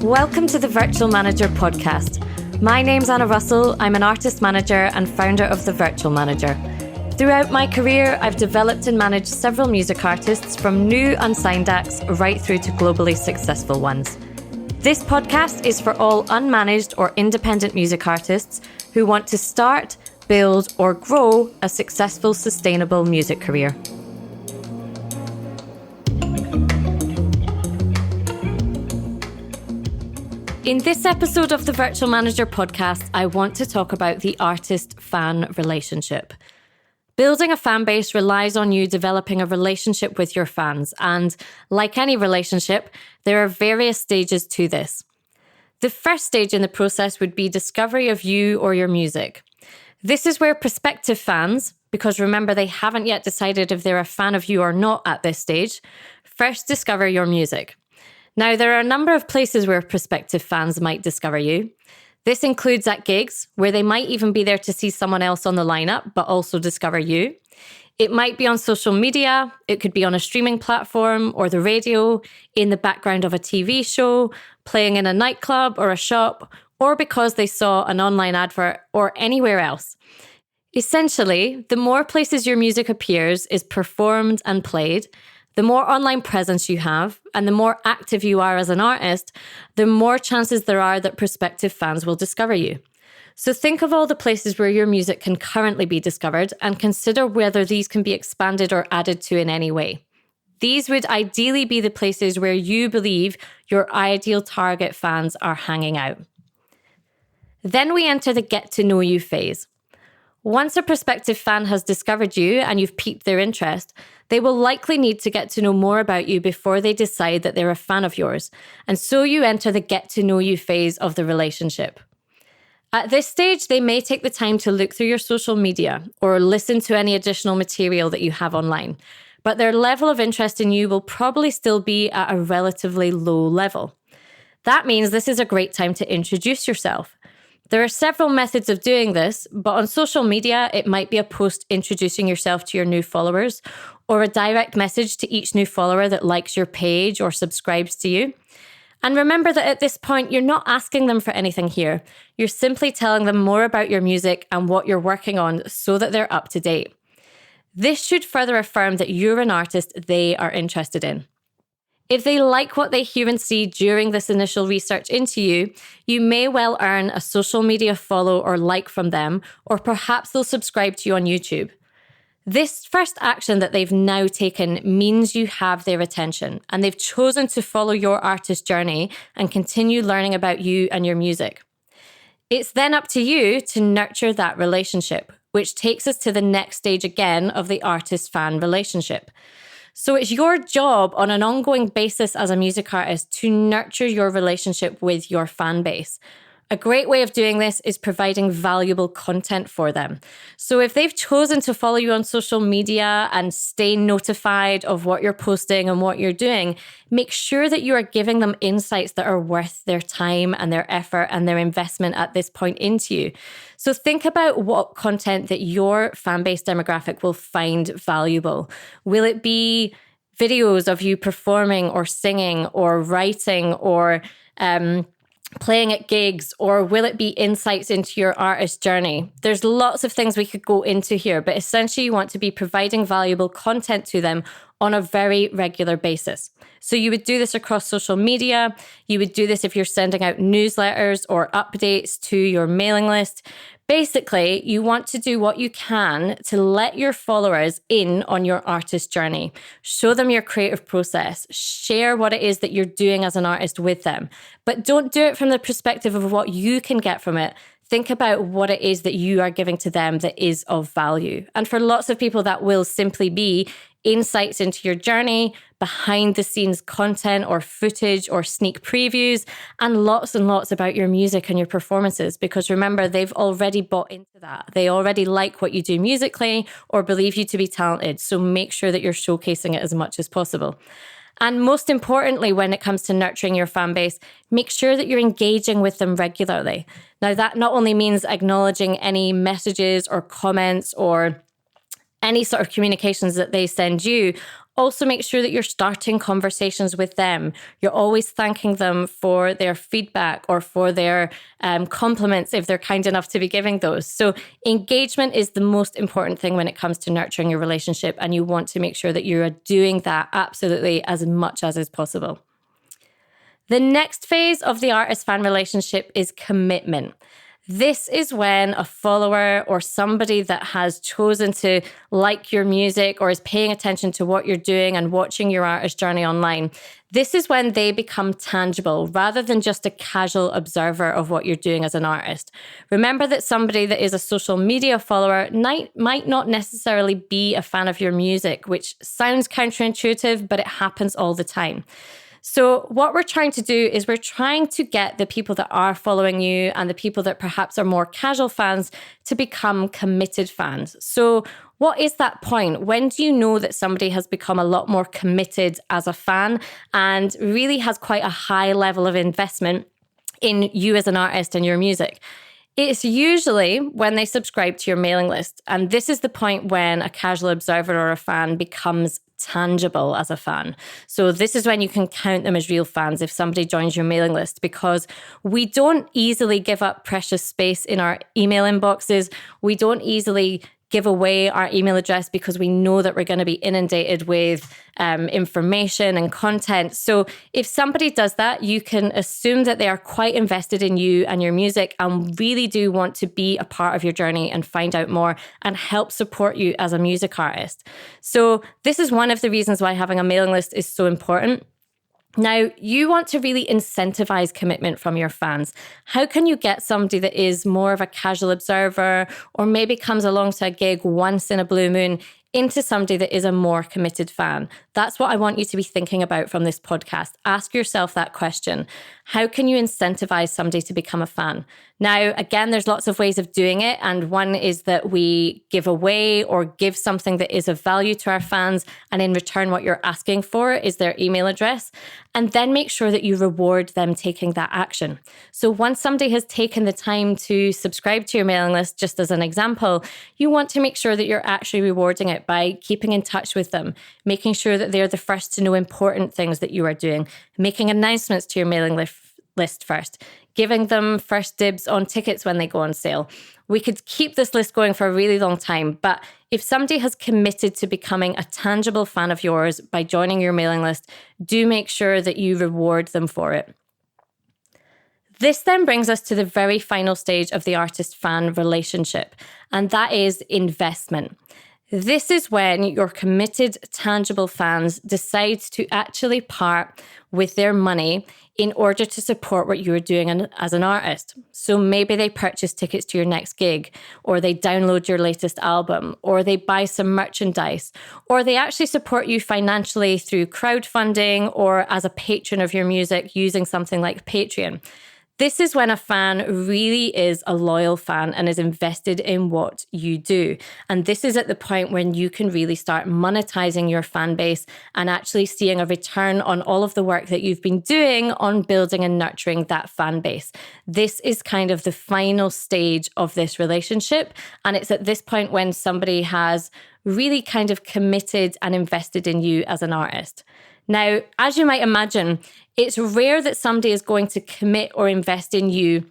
Welcome to the Virtual Manager podcast. My name's Anna Russell. I'm an artist manager and founder of The Virtual Manager. Throughout my career, I've developed and managed several music artists from new unsigned acts right through to globally successful ones. This podcast is for all unmanaged or independent music artists who want to start, build, or grow a successful, sustainable music career. In this episode of the Virtual Manager podcast, I want to talk about the artist-fan relationship. Building a fan base relies on you developing a relationship with your fans, and like any relationship, there are various stages to this. The first stage in the process would be discovery of you or your music. This is where prospective fans, because remember they haven't yet decided if they're a fan of you or not at this stage, first discover your music. Now, there are a number of places where prospective fans might discover you. This includes at gigs, where they might even be there to see someone else on the lineup, but also discover you. It might be on social media, it could be on a streaming platform or the radio, in the background of a TV show, playing in a nightclub or a shop, or because they saw an online advert or anywhere else. Essentially, the more places your music appears, is performed and played, the more online presence you have and the more active you are as an artist, the more chances there are that prospective fans will discover you. So think of all the places where your music can currently be discovered and consider whether these can be expanded or added to in any way. These would ideally be the places where you believe your ideal target fans are hanging out. Then we enter the get to know you phase. Once a prospective fan has discovered you and you've piqued their interest, they will likely need to get to know more about you before they decide that they're a fan of yours. And so you enter the get to know you phase of the relationship. At this stage, they may take the time to look through your social media or listen to any additional material that you have online. But their level of interest in you will probably still be at a relatively low level. That means this is a great time to introduce yourself. There are several methods of doing this, but on social media, it might be a post introducing yourself to your new followers or a direct message to each new follower that likes your page or subscribes to you. And remember that at this point, you're not asking them for anything here. You're simply telling them more about your music and what you're working on so that they're up to date. This should further affirm that you're an artist they are interested in. If they like what they hear and see during this initial research into you, you may well earn a social media follow or like from them, or perhaps they'll subscribe to you on YouTube. This first action that they've now taken means you have their attention and they've chosen to follow your artist journey and continue learning about you and your music. It's then up to you to nurture that relationship, which takes us to the next stage again of the artist-fan relationship. So it's your job on an ongoing basis as a music artist to nurture your relationship with your fan base. A great way of doing this is providing valuable content for them. So if they've chosen to follow you on social media and stay notified of what you're posting and what you're doing, make sure that you are giving them insights that are worth their time and their effort and their investment at this point into you. So think about what content that your fan base demographic will find valuable. Will it be videos of you performing or singing or writing or playing at gigs, or will it be insights into your artist journey? There's lots of things we could go into here, but essentially you want to be providing valuable content to them on a very regular basis. So you would do this across social media. You would do this if you're sending out newsletters or updates to your mailing list. Basically, you want to do what you can to let your followers in on your artist journey. Show them your creative process. Share what it is that you're doing as an artist with them. But don't do it from the perspective of what you can get from it. Think about what it is that you are giving to them that is of value. And for lots of people, that will simply be insights into your journey, behind the scenes content or footage or sneak previews, and lots about your music and your performances. Because remember, they've already bought into that. They already like what you do musically or believe you to be talented. So make sure that you're showcasing it as much as possible. And most importantly, when it comes to nurturing your fan base, make sure that you're engaging with them regularly. Now, that not only means acknowledging any messages or comments or any sort of communications that they send you, Also, make sure that you're starting conversations with them. You're always thanking them for their feedback or for their compliments if they're kind enough to be giving those. So engagement is the most important thing when it comes to nurturing your relationship, and you want to make sure that you are doing that absolutely as much as is possible. The next phase of the artist-fan relationship is commitment. This is when a follower or somebody that has chosen to like your music or is paying attention to what you're doing and watching your artist journey online, this is when they become tangible rather than just a casual observer of what you're doing as an artist. Remember that somebody that is a social media follower might not necessarily be a fan of your music, which sounds counterintuitive, but it happens all the time. So what we're trying to do is we're trying to get the people that are following you and the people that perhaps are more casual fans to become committed fans. So what is that point? When do you know that somebody has become a lot more committed as a fan and really has quite a high level of investment in you as an artist and your music? It's usually when they subscribe to your mailing list. And this is the point when a casual observer or a fan becomes tangible as a fan. So this is when you can count them as real fans if somebody joins your mailing list, because we don't easily give up precious space in our email inboxes. We don't easily give away our email address because we know that we're going to be inundated with information and content. So if somebody does that, you can assume that they are quite invested in you and your music and really do want to be a part of your journey and find out more and help support you as a music artist. So this is one of the reasons why having a mailing list is so important. Now, you want to really incentivize commitment from your fans. How can you get somebody that is more of a casual observer or maybe comes along to a gig once in a blue moon into somebody that is a more committed fan? That's what I want you to be thinking about from this podcast. Ask yourself that question. How can you incentivize somebody to become a fan? Now, again, there's lots of ways of doing it. And one is that we give away or give something that is of value to our fans. And in return, what you're asking for is their email address. And then make sure that you reward them taking that action. So once somebody has taken the time to subscribe to your mailing list, just as an example, you want to make sure that you're actually rewarding it by keeping in touch with them, making sure that they're the first to know important things that you are doing, making announcements to your mailing list first, giving them first dibs on tickets when they go on sale. We could keep this list going for a really long time, but if somebody has committed to becoming a tangible fan of yours by joining your mailing list, do make sure that you reward them for it. This then brings us to the very final stage of the artist-fan relationship, and that is investment. This is when your committed, tangible fans decide to actually part with their money in order to support what you are doing as an artist. So maybe they purchase tickets to your next gig, or they download your latest album, or they buy some merchandise, or they actually support you financially through crowdfunding or as a patron of your music using something like Patreon. This is when a fan really is a loyal fan and is invested in what you do. And this is at the point when you can really start monetizing your fan base and actually seeing a return on all of the work that you've been doing on building and nurturing that fan base. This is kind of the final stage of this relationship. And it's at this point when somebody has really kind of committed and invested in you as an artist. Now, as you might imagine, it's rare that somebody is going to commit or invest in you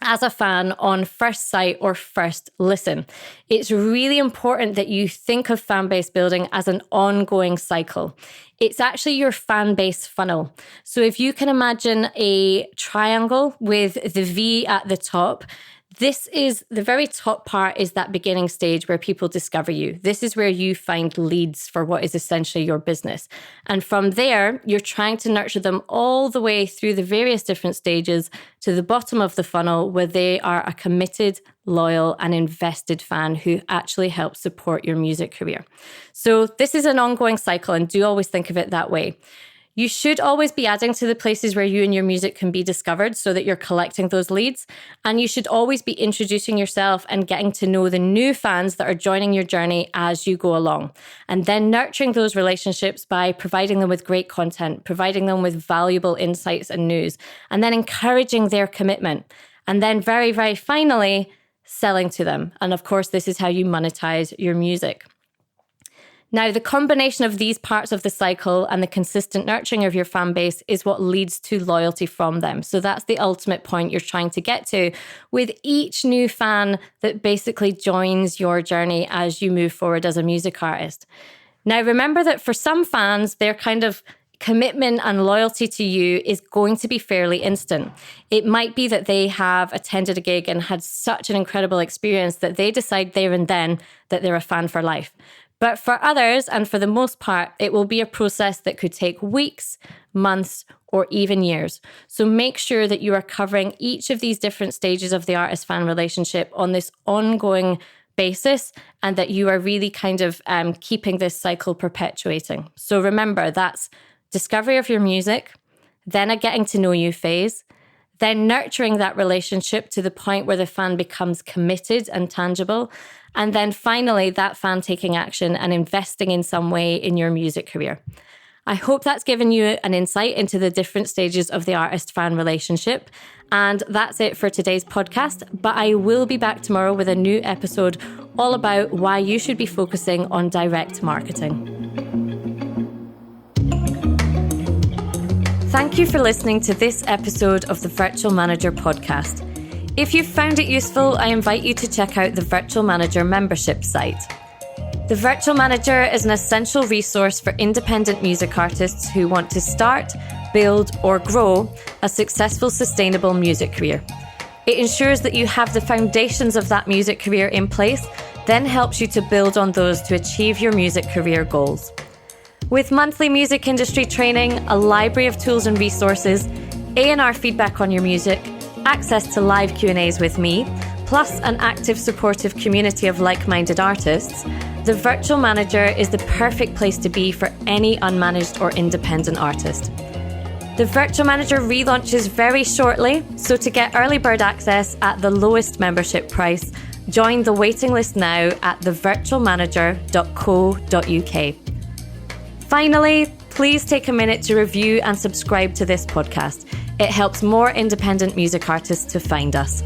as a fan on first sight or first listen. It's really important that you think of fan base building as an ongoing cycle. It's actually your fan base funnel. So if you can imagine a triangle with the V at the top, this is the very top part is that beginning stage where people discover you. This is where you find leads for what is essentially your business. And from there, you're trying to nurture them all the way through the various different stages to the bottom of the funnel where they are a committed, loyal, and invested fan who actually helps support your music career. So this is an ongoing cycle, and do always think of it that way. You should always be adding to the places where you and your music can be discovered so that you're collecting those leads. And you should always be introducing yourself and getting to know the new fans that are joining your journey as you go along. And then nurturing those relationships by providing them with great content, providing them with valuable insights and news, and then encouraging their commitment. And then very, very finally, selling to them. And of course, this is how you monetize your music. Now, the combination of these parts of the cycle and the consistent nurturing of your fan base is what leads to loyalty from them. So that's the ultimate point you're trying to get to with each new fan that basically joins your journey as you move forward as a music artist. Now, remember that for some fans, their kind of commitment and loyalty to you is going to be fairly instant. It might be that they have attended a gig and had such an incredible experience that they decide there and then that they're a fan for life. But for others, and for the most part, it will be a process that could take weeks, months, or even years. So make sure that you are covering each of these different stages of the artist-fan relationship on this ongoing basis, and that you are really kind of keeping this cycle perpetuating. So remember, that's discovery of your music, then a getting to know you phase, then nurturing that relationship to the point where the fan becomes committed and tangible, and then finally that fan taking action and investing in some way in your music career. I hope that's given you an insight into the different stages of the artist-fan relationship. And that's it for today's podcast. But I will be back tomorrow with a new episode all about why you should be focusing on direct marketing. Thank you for listening to this episode of the Virtual Manager podcast. If you've found it useful, I invite you to check out the Virtual Manager membership site. The Virtual Manager is an essential resource for independent music artists who want to start, build, or grow a successful, sustainable music career. It ensures that you have the foundations of that music career in place, then helps you to build on those to achieve your music career goals. With monthly music industry training, a library of tools and resources, A&R feedback on your music, access to live Q&As with me, plus an active supportive community of like-minded artists, the Virtual Manager is the perfect place to be for any unmanaged or independent artist. The Virtual Manager relaunches very shortly, so to get early bird access at the lowest membership price, join the waiting list now at thevirtualmanager.co.uk. Finally, please take a minute to review and subscribe to this podcast. It helps more independent music artists to find us.